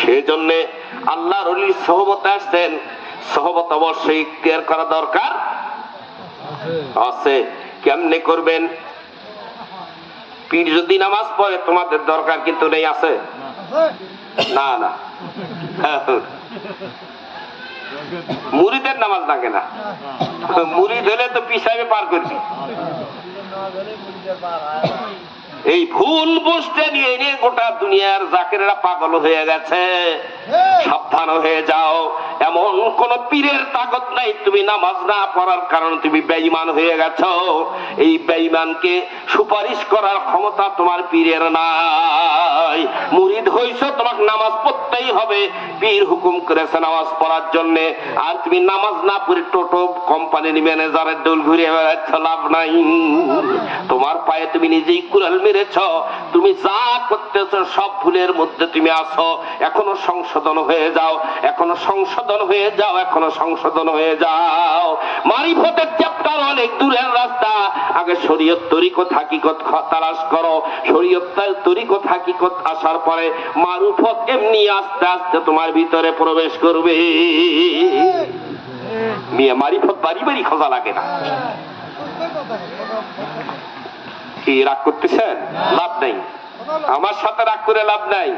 সেজন্য আল্লাহর ওলির সোহবতে আসছেন, সোহবত অবশ্যই ক্লিয়ার করা দরকার আছে। কেমনে করবেন? পীর যদি নামাজ পড়ে তোমাদের দরকার কিন্তু নেই, আছে না? না, মুরিদের নামাজ লাগে না, মুরিদ হলে তো পিছাবে পার করবি। এই ভুল বুঝতে নিয়ে নিয়ে গোটা দুনিয়ার জাকেরেরা পাগল হয়ে গেছে। সাবধান হয়ে যাও, এমন কোন পীরের তাকত নাই তুমি নামাজ না পড়ার কারণে তুমি বেঈমান হয়ে গেছো। এই বেঈমানকে সুপারিশ করার ক্ষমতা তোমার পীরের নাই। মুরিদ হইছো, তোমাকে নামাজ পড়তেই হবে, পীর হুকুম করেছে নামাজ পড়ার জন্য। আর তুমি নামাজ না পড়ে টোটো কোম্পানির ম্যানেজারের দোল ঘুরে বেড়াচ্ছ, লাভ নাই। তোমার পায়ে তুমি নিজেই কুড়াল মেরেছ। তুমি যা করতেছ সব ভুলের মধ্যে তুমি আছো। এখনো সংশোধন হয়ে যাও, এখনো সংশোধন হয়ে যাও, এখনো সংশোধন হয়ে যাও। মারিফতের চ্যাপ্টার অনেক দূরের রাস্তা। আগে শরীয়ত তরিকত হাকিকত তালাশ করো। শরীয়ত তরিকত হাকিকত আসার পরে মারুফত এমনি আস্তে আস্তে তোমার ভিতরে প্রবেশ করবে। মিয়া মারিফত বাড়ি বাড়ি খোঁজা লাগে না। কি রাগ করতেছেন? লাভ নাই, আমার সাথে রাগ করে লাভ নাই।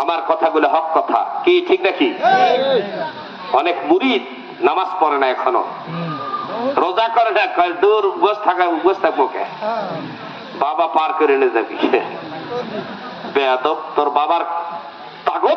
আমার কথাগুলো হক কথা, কি ঠিক নাকি? অনেক মুরিদ নামাজ পড়ে না, এখনো রোজা করে না, দূর বস থাকবো কে, বাবা পার করে নিয়ে যাবি। বেয়াদব, তোর বাবার তাগদা